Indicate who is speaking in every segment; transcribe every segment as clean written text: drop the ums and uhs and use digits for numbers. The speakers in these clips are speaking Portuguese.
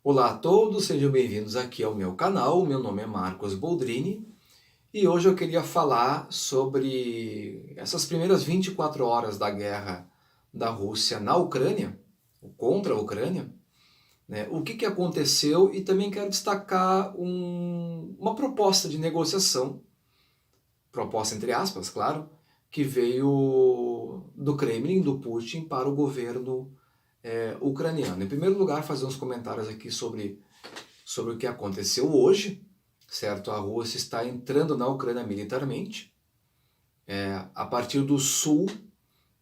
Speaker 1: Olá a todos, sejam bem-vindos aqui ao meu canal. Meu nome é Marcos Boldrini e hoje eu queria falar sobre essas primeiras 24 horas da guerra da Rússia na Ucrânia, contra a Ucrânia, né? O que aconteceu, e também quero destacar uma proposta de negociação, proposta entre aspas, claro, que veio do Kremlin, do Putin, para o governo ucraniano. Em primeiro lugar, fazer uns comentários aqui sobre o que aconteceu hoje, certo? A Rússia está entrando na Ucrânia militarmente. A partir do sul,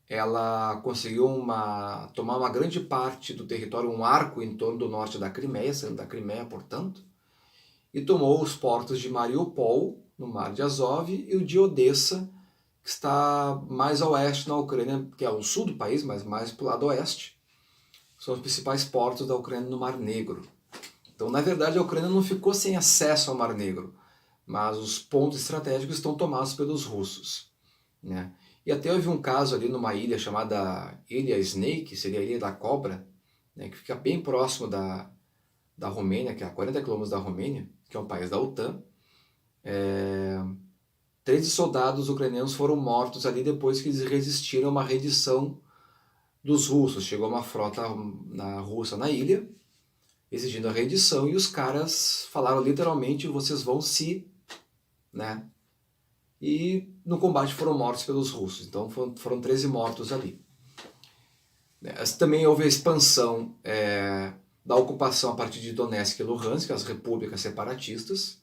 Speaker 1: ela conseguiu tomar uma grande parte do território, um arco em torno do norte da Crimeia, saindo da Crimeia, portanto, e tomou os portos de Mariupol, no Mar de Azov, e o de Odessa, que está mais a oeste na Ucrânia, que é o sul do país, mas mais para o lado oeste. São os principais portos da Ucrânia no Mar Negro. Então, na verdade, a Ucrânia não ficou sem acesso ao Mar Negro, mas os pontos estratégicos estão tomados pelos russos, né? E até houve um caso ali numa ilha chamada Ilha Snake, seria a Ilha da Cobra, né, que fica bem próximo da Romênia, que é a 40 quilômetros da Romênia, que é um país da OTAN. 13 soldados ucranianos foram mortos ali depois que eles resistiram a uma rendição dos russos. Chegou uma frota russa na ilha, exigindo a rendição, e os caras falaram literalmente: vocês vão se... né? E no combate foram mortos pelos russos, então foram 13 mortos ali. Também houve a expansão da ocupação a partir de Donetsk e Luhansk, as repúblicas separatistas,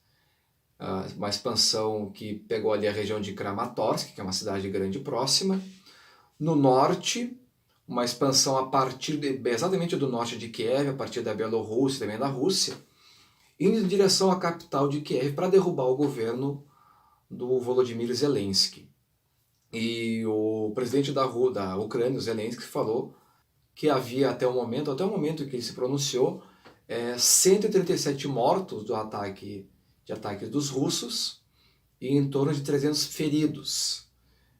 Speaker 1: uma expansão que pegou ali a região de Kramatorsk, que é uma cidade grande próxima. No norte, uma expansão a partir exatamente do norte de Kiev, a partir da Bielorrússia e também da Rússia, indo em direção à capital de Kiev para derrubar o governo do Volodymyr Zelensky. E o presidente da Ucrânia, Zelensky, falou que havia até o momento em que ele se pronunciou, 137 mortos de ataques dos russos e em torno de 300 feridos.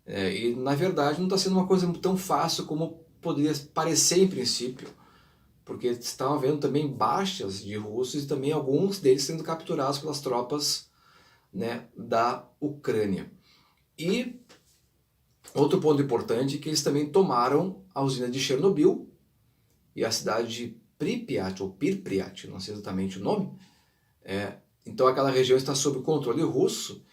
Speaker 1: E na verdade não está sendo uma coisa tão fácil como poderia parecer em princípio, porque estavam havendo também baixas de russos e também alguns deles sendo capturados pelas tropas, né, da Ucrânia. E outro ponto importante é que eles também tomaram a usina de Chernobyl e a cidade de Pripyat, ou Pripyat, não sei exatamente o nome. Então aquela região está sob controle russo,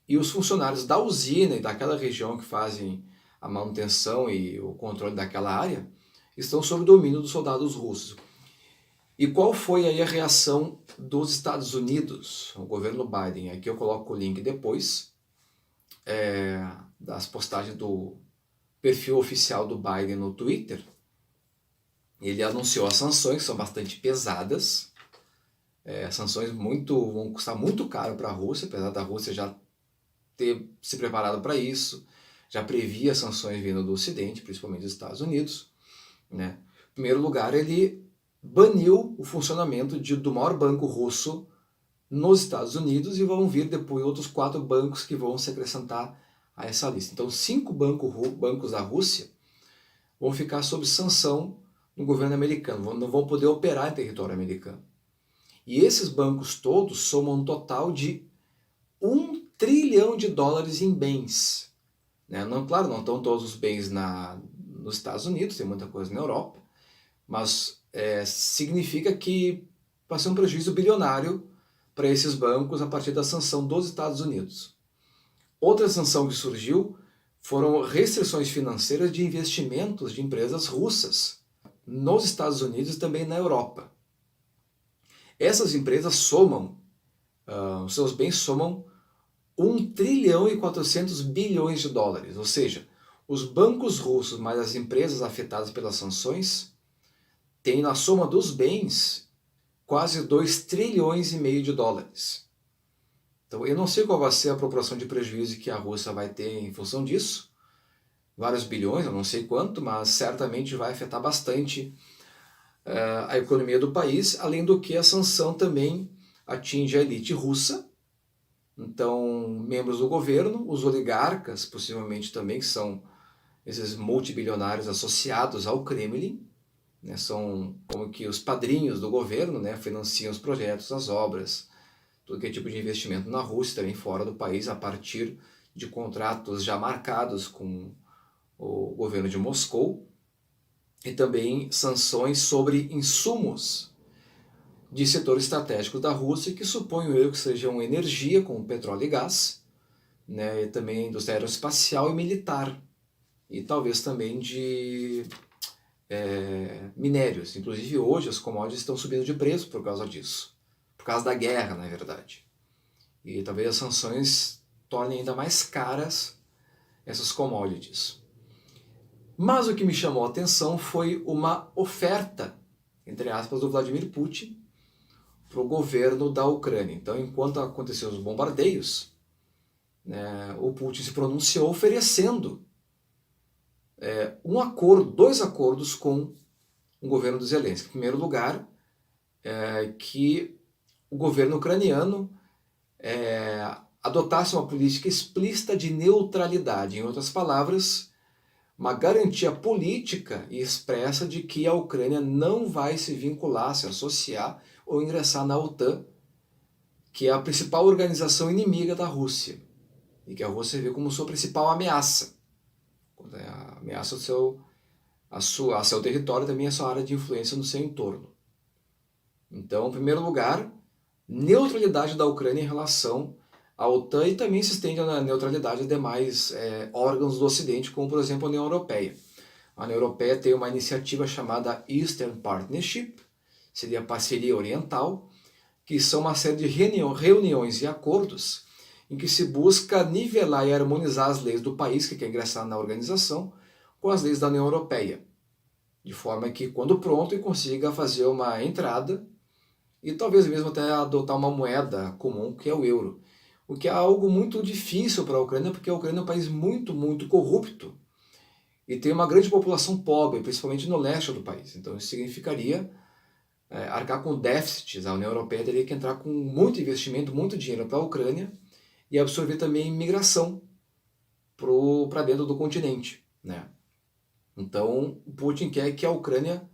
Speaker 1: e os funcionários da usina e daquela região que fazem a manutenção e o controle daquela área estão sob domínio dos soldados russos. E qual foi aí a reação dos Estados Unidos, o governo Biden? Aqui eu coloco o link depois das postagens do perfil oficial do Biden no Twitter. Ele anunciou as sanções, que são bastante pesadas. Sanções vão custar muito caro para a Rússia, apesar da Rússia já ter se preparado para isso, já previa sanções vindo do Ocidente, principalmente dos Estados Unidos, né? Em primeiro lugar, ele baniu o funcionamento do maior banco russo nos Estados Unidos, e vão vir depois outros 4 bancos que vão se acrescentar a essa lista. Então 5 bancos da Rússia vão ficar sob sanção no governo americano, não vão poder operar em território americano. E esses bancos todos somam um total de $1 trilhão em bens, né? Não, claro, não estão todos os bens nos Estados Unidos, tem muita coisa na Europa, mas significa que vai ser um prejuízo bilionário para esses bancos a partir da sanção dos Estados Unidos. Outra sanção que surgiu foram restrições financeiras de investimentos de empresas russas nos Estados Unidos e também na Europa. Essas empresas os seus bens somam $1 trilhão e 400 bilhões, ou seja, os bancos russos mais as empresas afetadas pelas sanções têm na soma dos bens quase $2,5 trilhões. Então eu não sei qual vai ser a proporção de prejuízo que a Rússia vai ter em função disso, vários bilhões, eu não sei quanto, mas certamente vai afetar bastante a economia do país, além do que a sanção também atinge a elite russa. Então, membros do governo, os oligarcas, possivelmente também, que são esses multibilionários associados ao Kremlin, né? São como que os padrinhos do governo, né? Financiam os projetos, as obras, todo que é tipo de investimento na Rússia, também fora do país, a partir de contratos já marcados com o governo de Moscou, e também sanções sobre insumos de setores estratégicos da Rússia, que suponho eu que sejam energia, como petróleo e gás, né, e também indústria aeroespacial e militar, e talvez também de minérios. Inclusive hoje as commodities estão subindo de preço por causa disso, por causa da guerra, na verdade. E talvez as sanções tornem ainda mais caras essas commodities. Mas o que me chamou a atenção foi uma oferta, entre aspas, do Vladimir Putin para o governo da Ucrânia. Então, enquanto aconteciam os bombardeios, né, o Putin se pronunciou oferecendo dois acordos com o governo do Zelensky. Em primeiro lugar, que o governo ucraniano adotasse uma política explícita de neutralidade. Em outras palavras, uma garantia política e expressa de que a Ucrânia não vai se vincular, se associar ou ingressar na OTAN, que é a principal organização inimiga da Rússia, e que a Rússia vê como sua principal ameaça. A ameaça a seu território, também a sua área de influência no seu entorno. Então, em primeiro lugar, neutralidade da Ucrânia em relação à OTAN, e também se estende a neutralidade a demais órgãos do Ocidente, como por exemplo a União Europeia. A União Europeia tem uma iniciativa chamada Eastern Partnership, seria a parceria oriental, que são uma série de reuniões e acordos em que se busca nivelar e harmonizar as leis do país que quer ingressar na organização com as leis da União Europeia, de forma que, quando pronto, consiga fazer uma entrada e talvez mesmo até adotar uma moeda comum, que é o euro. O que é algo muito difícil para a Ucrânia, porque a Ucrânia é um país muito, muito corrupto e tem uma grande população pobre, principalmente no leste do país. Então isso significaria arcar com déficits. A União Europeia teria que entrar com muito investimento, muito dinheiro para a Ucrânia e absorver também imigração para dentro do continente, né? Então, Putin quer que a Ucrânia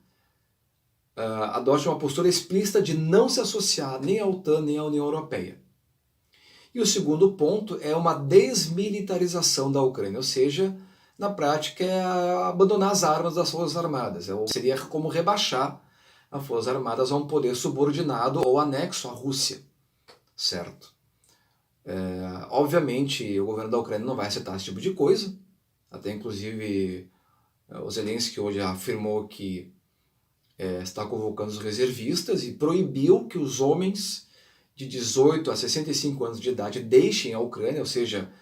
Speaker 1: adote uma postura explícita de não se associar nem à OTAN nem à União Europeia. E o segundo ponto é uma desmilitarização da Ucrânia, ou seja, na prática é abandonar as armas das Forças Armadas. Seria como rebaixar as Forças Armadas a um poder subordinado ou anexo à Rússia, certo? Obviamente o governo da Ucrânia não vai aceitar esse tipo de coisa, até inclusive o Zelensky hoje afirmou que está convocando os reservistas e proibiu que os homens de 18 a 65 anos de idade deixem a Ucrânia, ou seja,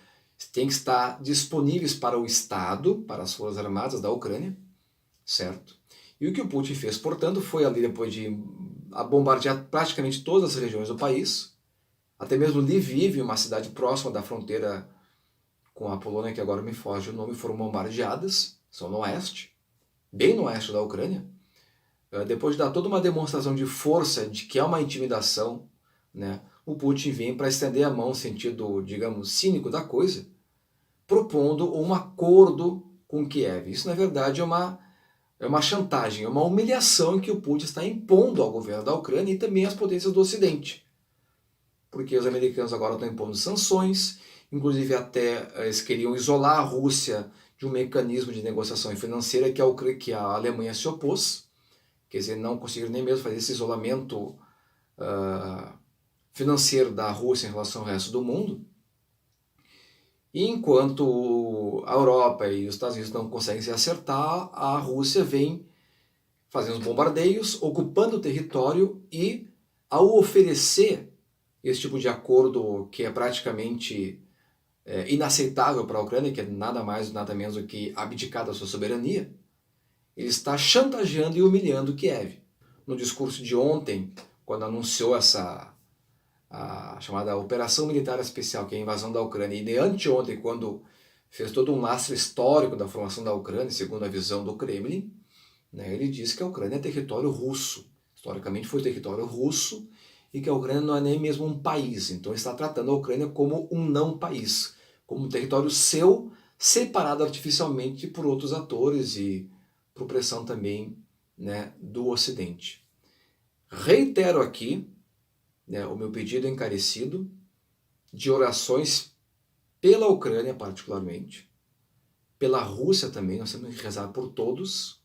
Speaker 1: têm que estar disponíveis para o Estado, para as Forças Armadas da Ucrânia, certo? E o que o Putin fez, portanto, foi ali depois de bombardear praticamente todas as regiões do país, até mesmo Lviv, uma cidade próxima da fronteira com a Polônia, que agora me foge o nome, foram bombardeadas, são no oeste, bem no oeste da Ucrânia. Depois de dar toda uma demonstração de força, de que é uma intimidação, né, o Putin vem para estender a mão no sentido, digamos, cínico da coisa, propondo um acordo com Kiev. Isso, na verdade, é uma chantagem, é uma humilhação que o Putin está impondo ao governo da Ucrânia e também às potências do Ocidente. Porque os americanos agora estão impondo sanções, inclusive até eles queriam isolar a Rússia de um mecanismo de negociação financeira que a Alemanha se opôs. Quer dizer, não conseguiram nem mesmo fazer esse isolamento financeiro da Rússia em relação ao resto do mundo. E enquanto a Europa e os Estados Unidos não conseguem se acertar, a Rússia vem fazendo bombardeios, ocupando o território e, ao oferecer esse tipo de acordo que é praticamente inaceitável para a Ucrânia, que é nada mais nada menos do que abdicar da sua soberania, ele está chantageando e humilhando Kiev. No discurso de ontem, quando anunciou a chamada Operação Militar Especial, que é a invasão da Ucrânia, e de anteontem, quando fez todo um lastro histórico da formação da Ucrânia, segundo a visão do Kremlin, né, ele disse que a Ucrânia é território russo. Historicamente foi território russo e que a Ucrânia não é nem mesmo um país. Então está tratando a Ucrânia como um não país, como um território seu, separado artificialmente por outros atores e por pressão também né, do Ocidente. Reitero aqui, né, o meu pedido encarecido de orações pela Ucrânia particularmente, pela Rússia também, nós temos que rezar por todos,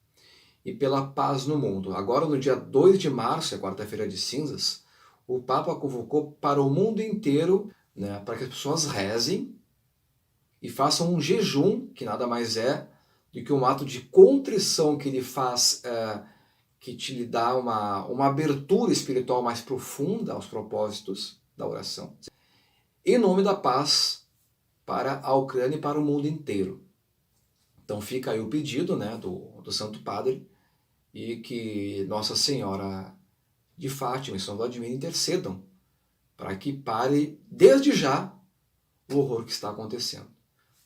Speaker 1: e pela paz no mundo. Agora, no dia 2 de março, é quarta-feira de cinzas, o Papa convocou para o mundo inteiro, né, para que as pessoas rezem e façam um jejum, que nada mais é do que um ato de contrição que ele faz, que lhe dá uma abertura espiritual mais profunda aos propósitos da oração, em nome da paz para a Ucrânia e para o mundo inteiro. Então fica aí o pedido, né, do Santo Padre, e que Nossa Senhora de Fátima e São Vladimir intercedam para que pare desde já o horror que está acontecendo.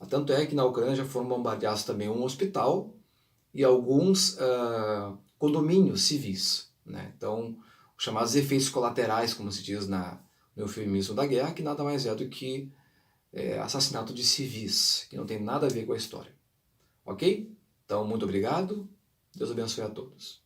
Speaker 1: Tanto é que na Ucrânia já foram bombardeados também um hospital e alguns condomínios civis, né? Então, os chamados efeitos colaterais, como se diz no eufemismo da guerra, que nada mais é do que assassinato de civis, que não tem nada a ver com a história. Ok? Então, muito obrigado. Deus abençoe a todos.